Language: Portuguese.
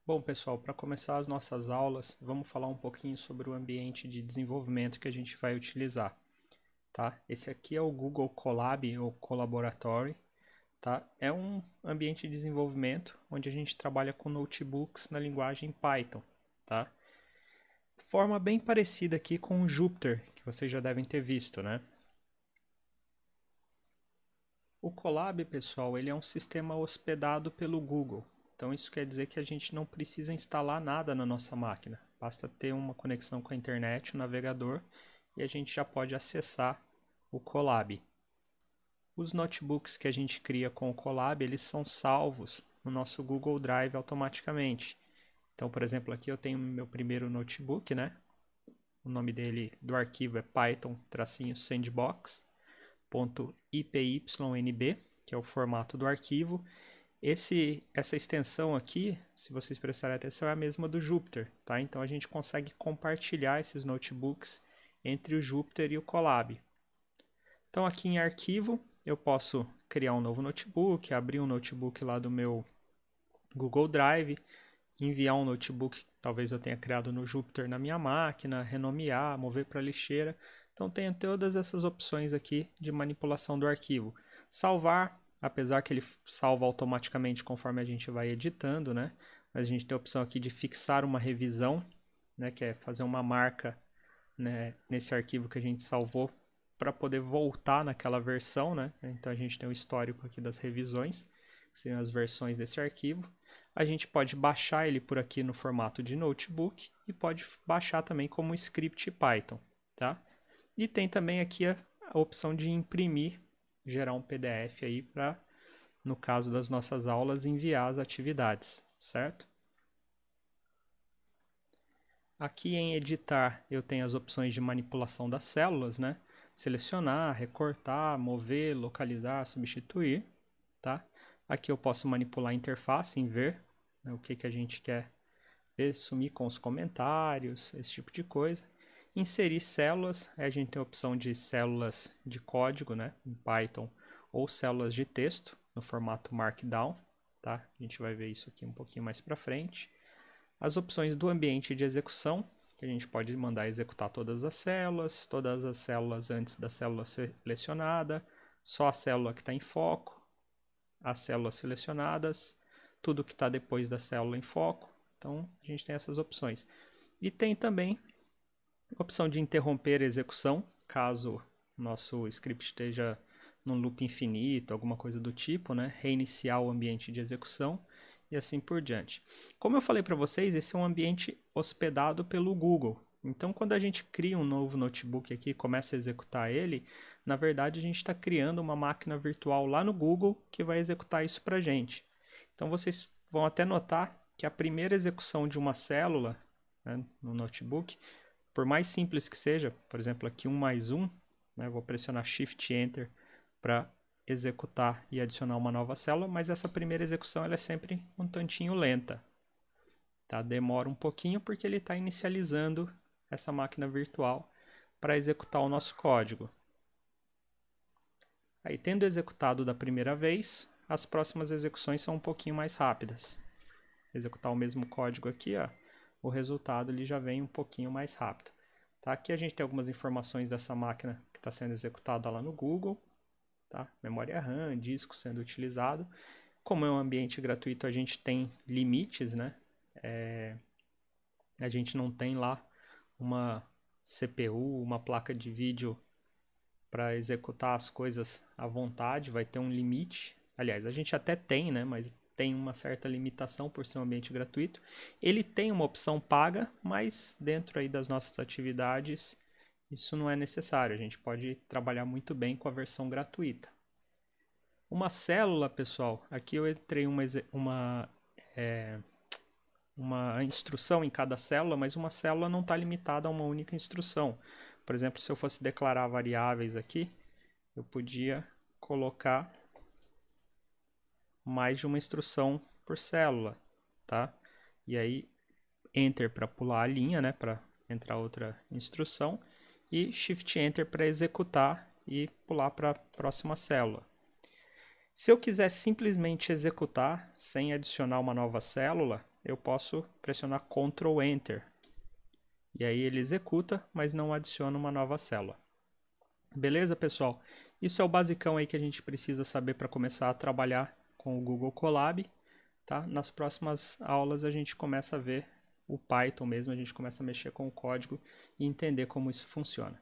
Bom, pessoal, para começar as nossas aulas, vamos falar um pouquinho sobre o ambiente de desenvolvimento que a gente vai utilizar, tá? Esse aqui é o Google Colab ou Colaboratory, tá? É um ambiente de desenvolvimento onde a gente trabalha com notebooks na linguagem Python, tá? Forma bem parecida aqui com o Jupyter, que vocês já devem ter visto, né? O Colab, pessoal, ele é um sistema hospedado pelo Google. Então isso quer dizer que a gente não precisa instalar nada na nossa máquina. Basta ter uma conexão com a internet, o navegador, e a gente já pode acessar o Colab. Os notebooks que a gente cria com o Colab, eles são salvos no nosso Google Drive automaticamente. Então, por exemplo, aqui eu tenho meu primeiro notebook, né? O nome dele do arquivo é python-sandbox.ipynb, que é o formato do arquivo. Essa extensão aqui, se vocês prestarem atenção, é a mesma do Jupyter, tá? Então a gente consegue compartilhar esses notebooks entre o Jupyter e o Colab. Então aqui em arquivo, eu posso criar um novo notebook, abrir um notebook lá do meu Google Drive, enviar um notebook que talvez eu tenha criado no Jupyter na minha máquina, renomear, mover para a lixeira. Então tem todas essas opções aqui de manipulação do arquivo. Salvar, apesar que ele salva automaticamente conforme a gente vai editando, né? Mas a gente tem a opção aqui de fixar uma revisão, né? Que é fazer uma marca, né, nesse arquivo que a gente salvou para poder voltar naquela versão, né? Então a gente tem o histórico aqui das revisões, que seriam as versões desse arquivo. A gente pode baixar ele por aqui no formato de notebook e pode baixar também como script Python, tá? E tem também aqui a opção de imprimir, gerar um PDF aí para, no caso das nossas aulas, enviar as atividades, certo? Aqui em editar eu tenho as opções de manipulação das células, né? Selecionar, recortar, mover, localizar, substituir, tá? Aqui eu posso manipular a interface em ver, né, o que a gente quer ver, sumir com os comentários, esse tipo de coisa. Inserir células, a gente tem a opção de células de código, né, em Python, ou células de texto no formato Markdown, tá? A gente vai ver isso aqui um pouquinho mais para frente. As opções do ambiente de execução, que a gente pode mandar executar todas as células antes da célula selecionada, só a célula que está em foco, as células selecionadas, tudo que está depois da célula em foco. Então, a gente tem essas opções. E tem também a opção de interromper a execução, caso o nosso script esteja num loop infinito, alguma coisa do tipo, né? Reiniciar o ambiente de execução e assim por diante. Como eu falei para vocês, esse é um ambiente hospedado pelo Google. Então, quando a gente cria um novo notebook aqui e começa a executar ele, na verdade a gente está criando uma máquina virtual lá no Google que vai executar isso para a gente. Então, vocês vão até notar que a primeira execução de uma célula, né, no notebook, por mais simples que seja, por exemplo, aqui 1+1, né, vou pressionar Shift Enter para executar e adicionar uma nova célula, mas essa primeira execução ela é sempre um tantinho lenta. Tá? Demora um pouquinho porque ele está inicializando essa máquina virtual para executar o nosso código. Aí, tendo executado da primeira vez, as próximas execuções são um pouquinho mais rápidas. Executar o mesmo código aqui, ó, o resultado ele já vem um pouquinho mais rápido. Tá? Aqui a gente tem algumas informações dessa máquina que está sendo executada lá no Google. Tá? Memória RAM, disco sendo utilizado. Como é um ambiente gratuito, a gente tem limites, né? A gente não tem lá uma CPU, uma placa de vídeo para executar as coisas à vontade, vai ter um limite. Aliás, a gente até tem, né? Mas tem uma certa limitação por ser um ambiente gratuito. Ele tem uma opção paga, mas dentro aí das nossas atividades isso não é necessário. A gente pode trabalhar muito bem com a versão gratuita. Uma célula, pessoal, aqui eu entrei uma instrução em cada célula, mas uma célula não está limitada a uma única instrução. Por exemplo, se eu fosse declarar variáveis aqui, eu podia colocar mais de uma instrução por célula, tá? E aí, Enter para pular a linha, né, para entrar outra instrução, e Shift Enter para executar e pular para a próxima célula. Se eu quiser simplesmente executar, sem adicionar uma nova célula, eu posso pressionar Ctrl Enter. E aí ele executa, mas não adiciona uma nova célula. Beleza, pessoal? Isso é o basicão aí que a gente precisa saber para começar a trabalhar com o Google Colab. Tá? Nas próximas aulas a gente começa a ver o Python mesmo, a gente começa a mexer com o código e entender como isso funciona.